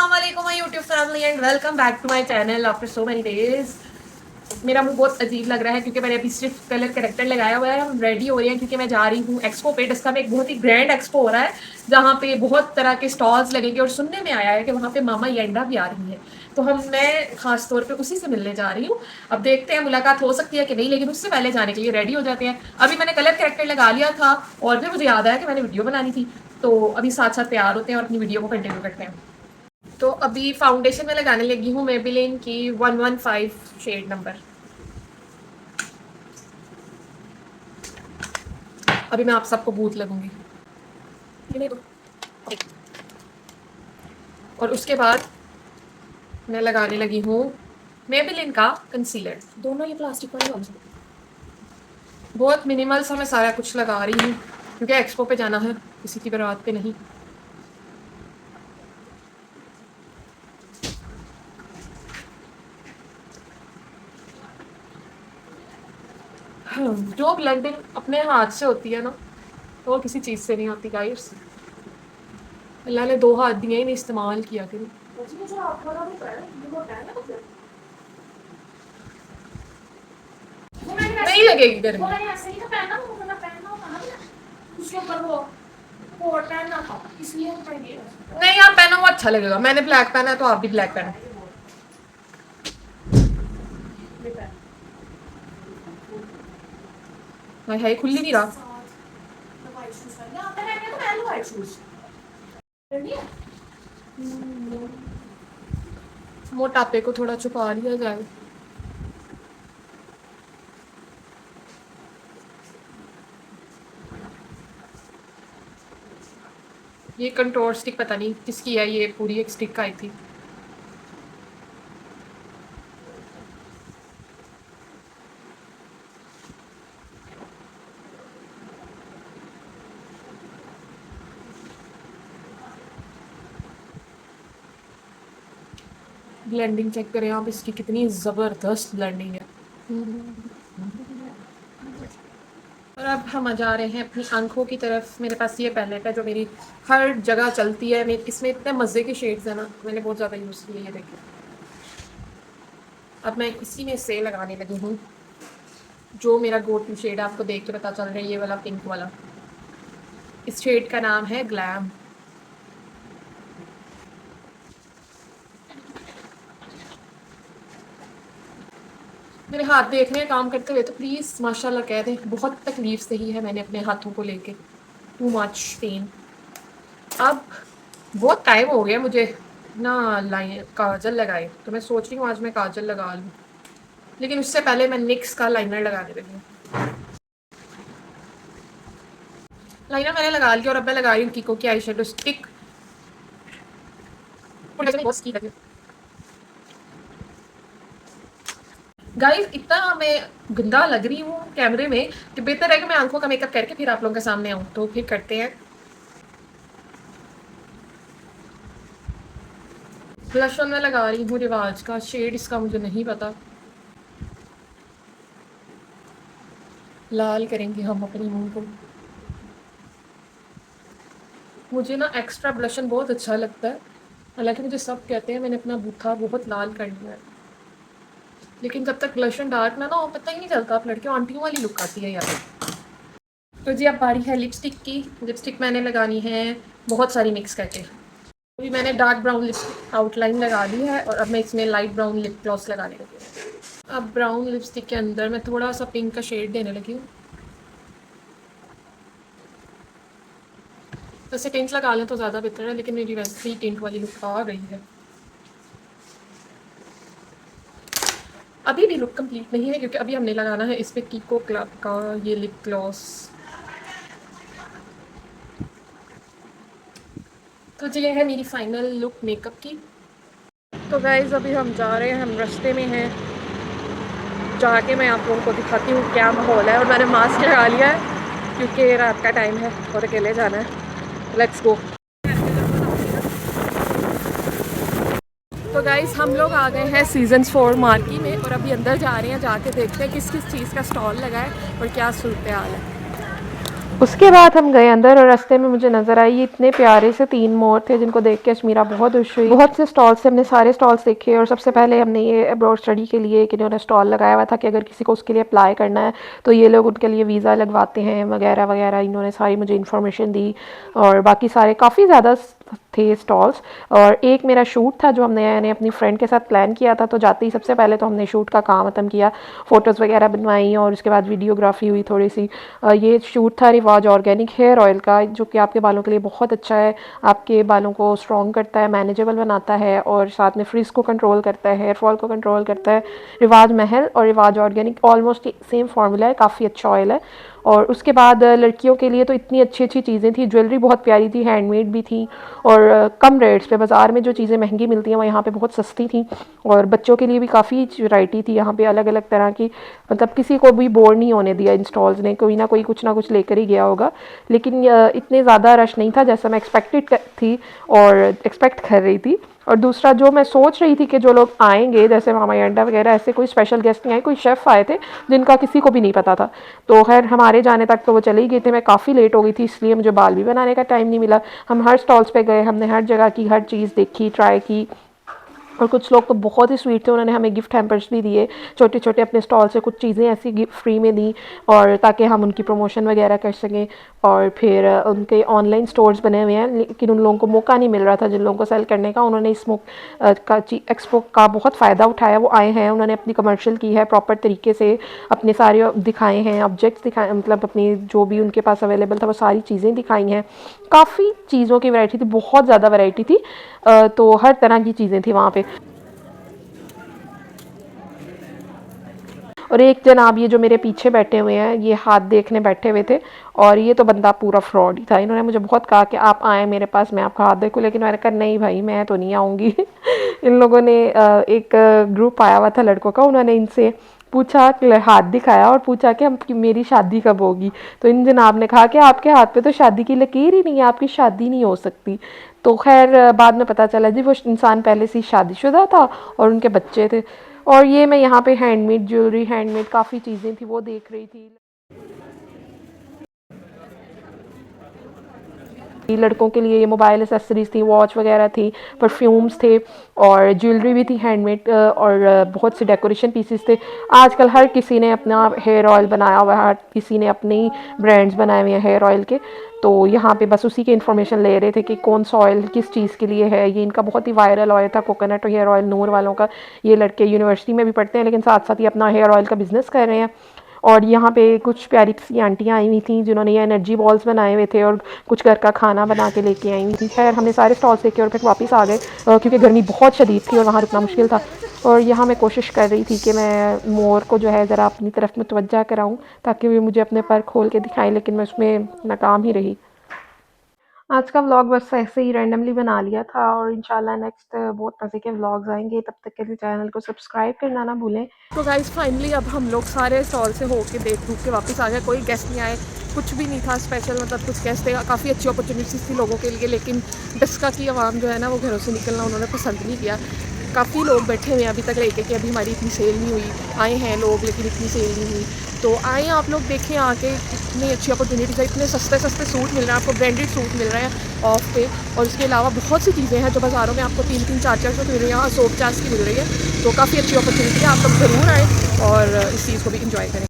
अस्सलामुअलैकुम my YouTube family and welcome back to my channel after so many days. मेरा मुंह बहुत अजीब लग रहा है क्योंकि मैंने अभी सिर्फ कलर करेक्टर लगाया हुआ है। हम रेडी हो रहे हैं क्योंकि मैं जा रही हूँ एक्सपो पे। डस्का में एक बहुत ही ग्रैंड एक्सपो हो रहा है जहाँ पे बहुत तरह के स्टॉल्स लगेंगे और सुनने में आया है कि वहाँ पे मामा येंडा भी आ रही है। तो मैं खास तौर पे उसी से मिलने जा रही हूँ। अब देखते हैं मुलाकात हो सकती है कि नहीं, लेकिन उससे पहले जाने के लिए रेडी हो जाते हैं। अभी मैंने कलर करेक्टर लगा लिया था और फिर मुझे याद आया कि मैंने वीडियो बनानी थी, तो अभी साथ साथ तैयार होते हैं और अपनी वीडियो को कंटिन्यू करते हैं। तो अभी फाउंडेशन में लगाने लगी हूँ मेबेलिन की 115 शेड नंबर। अभी मैं आप सबको बूथ लगूंगी और उसके बाद मैं लगाने लगी हूँ मेबेलिन का कंसीलर। दोनों ये प्लास्टिक वाले होंगे। बहुत मिनिमल सा मैं सारा कुछ लगा रही हूँ क्योंकि एक्सपो पे जाना है, किसी की बारात पे नहीं। जो ब्लेंडिंग अपने हाथ से होती है ना, तो वो किसी चीज़ से नहीं होती गाइस। अल्लाह ने दो हाथ दिए, इन्हें इस्तेमाल किया करो। नहीं लगेगी गर्मी। नहीं, आप पहनो वो अच्छा लगेगा। मैंने ब्लैक पहना है तो आप भी ब्लैक पहनो। हाय हाय, खुल ही नहीं रहा। मोटापे को थोड़ा छुपा लिया जाए। ये कंट्रोल स्टिक पता नहीं किसकी है, ये पूरी एक स्टिक आई थी। ब्लेंडिंग चेक करें आप, इसकी कितनी ज़बरदस्त ब्लेंडिंग है। और अब हम जा रहे हैं अपनी आंखों की तरफ। मेरे पास ये पैलेट है जो मेरी हर जगह चलती है। इसमें इतने मज़े के शेड्स हैं ना, मैंने बहुत ज़्यादा यूज़ किए। ये देखिए, अब मैं इसी में से लगाने लगी हूँ जो मेरा गो टू शेड है। आपको देख के पता चल रहा है, ये वाला पिंक वाला। इस शेड का नाम है ग्लैम। मेरे हाथ देख रहे हैं काम करते हुए तो प्लीज़ माशाल्लाह कह दें। बहुत तकलीफ सही है मैंने अपने हाथों को लेके, टू मच पेन। अब बहुत टाइम हो गया मुझे ना लाइन काजल लगाए, तो मैं सोच रही हूँ आज मैं काजल लगा लूँ, लेकिन उससे पहले मैं निक्स का लाइनर लगाने लगी हूँ। लाइनर मैंने लगा लिया और अब मैं लगा रही हूँ कीको की आई शेडो स्टिक। गाइस, इतना मैं गंदा लग रही हूँ कैमरे में कि बेहतर है कि मैं आंखों का मेकअप करके फिर आप लोगों के सामने आऊँ। तो फिर करते हैं। ब्लश ऑन मैं लगा रही हूँ रिवाज का शेड, इसका मुझे नहीं पता। लाल करेंगे हम अपने मुंह को। मुझे ना एक्स्ट्रा ब्लशन बहुत अच्छा लगता है, हालांकि मुझे सब कहते हैं मैंने अपना बूथा बहुत लाल कर लिया है, लेकिन जब तक ब्लशन डार्क ना हो पता ही नहीं चलता। आप लड़कियों आंटियों वाली लुक आती है यार। तो जी अब बारी है लिपस्टिक की। लिपस्टिक मैंने लगानी है बहुत सारी मिक्स करके। अभी मैंने डार्क ब्राउन लिपस्टिक आउटलाइन लगा ली है और अब मैं इसमें लाइट ब्राउन लिप ग्लॉस लगाने लगी हूँ। अब ब्राउन लिपस्टिक के अंदर मैं थोड़ा सा पिंक का शेड देने लगी हूँ। वैसे टिंट लगा लें तो ज़्यादा बेहतर है, लेकिन मेरी वैसे ही टिंट वाली लुक आ गई है। अभी भी लुक कंप्लीट नहीं है क्योंकि अभी हमने लगाना है इस पर कीको क्लब का ये लिप ग्लॉस। तो ये है मेरी फाइनल लुक मेकअप की। तो गाइस अभी हम जा रहे हैं, हम रास्ते में हैं। जाके मैं आप लोगों को दिखाती हूँ क्या माहौल है। और मैंने मास्क लगा लिया है क्योंकि रात का टाइम है और अकेले जाना है। Let's go. तो गाइस हम लोग आ गए हैं सीजन 4 मार्की में और अभी अंदर जा रहे हैं। जाके देखते हैं किस किस चीज़ का स्टॉल लगा है और क्या सूरत हाल है। उसके बाद हम गए अंदर और रास्ते में मुझे नज़र आई ये इतने प्यारे से 3 मोर थे जिनको देख के अशमीरा बहुत खुश हुई। बहुत से स्टॉल्स से हमने सारे स्टॉल्स देखे और सबसे पहले हमने ये अब्रॉड स्टडी के लिए कि इन्होंने स्टॉल लगाया हुआ था कि अगर किसी को उसके लिए अप्लाई करना है तो ये लोग उनके लिए वीज़ा लगवाते हैं वगैरह वगैरह, इन्होंने सारी मुझे इन्फॉर्मेशन दी। और बाकी सारे काफ़ी ज़्यादा थे स्टॉल्स। और एक मेरा शूट था जो हमने अपनी फ्रेंड के साथ प्लान किया था, तो जाते ही सबसे पहले तो हमने शूट का काम ख़त्म किया, फ़ोटोज़ वगैरह बनवाई और उसके बाद वीडियोग्राफी हुई थोड़ी सी। ये शूट था रिवाज ऑर्गेनिक हेयर ऑयल का, जो कि आपके बालों के लिए बहुत अच्छा है, आपके बालों को स्ट्रॉन्ग करता है, मैनेजेबल बनाता है और साथ में फ्रिज को कंट्रोल करता है, हेयर फॉल को कंट्रोल करता है। रिवाज महल और रिवाज ऑर्गेनिक ऑलमोस्ट सेम फार्मूला है, काफ़ी अच्छा ऑयल है। और उसके बाद लड़कियों के लिए तो इतनी अच्छी अच्छी चीज़ें थी, ज्वेलरी बहुत प्यारी थी, हैंडमेड भी थी और कम रेट्स पे। बाज़ार में जो चीज़ें महंगी मिलती हैं वो यहाँ पे बहुत सस्ती थी। और बच्चों के लिए भी काफ़ी वैरायटी थी यहाँ पे, अलग अलग तरह की। मतलब किसी को भी बोर नहीं होने दिया इन स्टॉल्स ने, कोई ना कोई कुछ ना कुछ लेकर ही गया होगा। लेकिन इतने ज़्यादा रश नहीं था जैसा मैं एक्सपेक्टेड थी और एक्सपेक्ट कर रही थी। और दूसरा जो मैं सोच रही थी कि जो लोग आएंगे जैसे मामा अंडा वगैरह, ऐसे कोई स्पेशल गेस्ट नहीं आए, कोई शेफ़ आए थे जिनका किसी को भी नहीं पता था। तो खैर हमारे जाने तक तो वो चले ही गए थे, मैं काफ़ी लेट हो गई थी इसलिए मुझे बाल भी बनाने का टाइम नहीं मिला। हम हर स्टॉल्स पे गए, हमने हर जगह की हर चीज़ देखी, ट्राई की। और कुछ लोग तो बहुत ही स्वीट थे, उन्होंने हमें गिफ्ट हैम्पर्स भी दिए, छोटे छोटे अपने स्टॉल से कुछ चीज़ें ऐसी गिफ्ट फ्री में दी और ताकि हम उनकी प्रमोशन वगैरह कर सकें। और फिर उनके ऑनलाइन स्टोर्स बने हुए हैं, लेकिन उन लोगों को मौका नहीं मिल रहा था जिन लोगों को सेल करने का। उन्होंने इस एक्सपो का बहुत फ़ायदा उठाया, वो आए हैं, उन्होंने अपनी कमर्शियल की है प्रॉपर तरीके से, अपने सारे दिखाए हैं ऑब्जेक्ट्स, दिखाए मतलब अपनी जो भी उनके पास अवेलेबल था वो सारी चीज़ें दिखाई हैं। काफ़ी चीज़ों की वैरायटी थी, बहुत ज़्यादा वैरायटी थी। तो हर तरह की चीज़ें थी वहाँ पे। और एक जनाब ये जो मेरे पीछे बैठे हुए हैं, ये हाथ देखने बैठे हुए थे और ये तो बंदा पूरा फ्रॉड ही था। इन्होंने मुझे बहुत कहा कि आप आए मेरे पास, मैं आपका हाथ देखूं, लेकिन मैंने कहा नहीं भाई मैं तो नहीं आऊँगी। इन लोगों ने एक ग्रुप आया हुआ था लड़कों का, उन्होंने इनसे पूछा, हाथ दिखाया और पूछा कि हम मेरी शादी कब होगी। तो इन जनाब ने कहा कि आपके हाथ पे तो शादी की लकीर ही नहीं है, आपकी शादी नहीं हो सकती। तो खैर बाद में पता चला जी वो इंसान पहले से ही शादीशुदा था और उनके बच्चे थे। और ये मैं यहाँ पे हैंडमेड ज्वेलरी, हैंडमेड काफ़ी चीज़ें थी वो देख रही थी। लड़कों के लिए ये मोबाइल एसेसरीज थी, वॉच वगैरह थी, परफ्यूम्स थे और ज्वेलरी भी थी हैंडमेड और बहुत से डेकोरेशन पीसेस थे। आजकल हर किसी ने अपना हेयर ऑयल बनाया हुआ है, हर किसी ने अपने ब्रांड्स बनाए हुए हैं हेयर ऑयल के। तो यहाँ पे बस उसी की इन्फॉर्मेशन ले रहे थे कि कौन सा ऑयल किस चीज़ के लिए है। ये इनका बहुत ही वायरल ऑयल था, कोकोनट हेयर ऑयल, नूर वालों का। ये लड़के यूनिवर्सिटी में भी पढ़ते हैं लेकिन साथ साथ ही अपना हेयर ऑयल का बिज़नेस कर रहे हैं। और यहाँ पे कुछ प्यारी सी आंटियाँ आई हुई थी जिन्होंने ये एनर्जी बॉल्स बनाए हुए थे और कुछ घर का खाना बना के लेके आई हुई थी। खैर हमने सारे स्टॉल्स देखे और फिर वापस आ गए क्योंकि गर्मी बहुत शदीद थी और वहाँ रुकना मुश्किल था। और यहाँ मैं कोशिश कर रही थी कि मैं मोर को जो है ज़रा अपनी तरफ मुतवज्जा कराऊँ ताकि वे मुझे अपने पर खोल के दिखाएं, लेकिन मैं उसमें नाकाम ही रही। आज का व्लॉग बस ऐसे ही रैंडमली बना लिया था और इंशाल्लाह नेक्स्ट बहुत मज़े के व्लॉग्स आएंगे। तब तक के लिए चैनल को सब्सक्राइब करना ना भूलें। तो गाइस फाइनली अब हम लोग सारे स्टॉल से होके देख दुख के वापस आ गए। कोई गेस्ट नहीं आए, कुछ भी नहीं था स्पेशल, मतलब कुछ गेस्ट थे, काफ़ी अच्छी अपॉर्चुनिटीज़ थी लोगों के लिए, लेकिन डस्का की आवाम जो है ना वो घरों से निकलना उन्होंने पसंद नहीं किया। काफ़ी लोग बैठे हुए हैं अभी तक लेके कि अभी हमारी इतनी सेल नहीं हुई, आए हैं लोग लेकिन इतनी सेल नहीं हुई। तो आए आप लोग देखें आके, इतनी अच्छी अपॉर्चुनिटीज़ है, इतने सस्ते सस्ते सूट मिल रहे हैं आपको, ब्रांडेड सूट मिल रहे हैं ऑफ पे। और इसके अलावा बहुत सी चीज़ें हैं जो बाज़ारों में आपको 3-3, 4-4 सौ मिल रही है, यहाँ 150 की मिल रही है। तो काफ़ी अच्छी अपॉर्चुनिटी है, आप लोग ज़रूर आएँ और इस चीज़ को भी इंजॉय करें।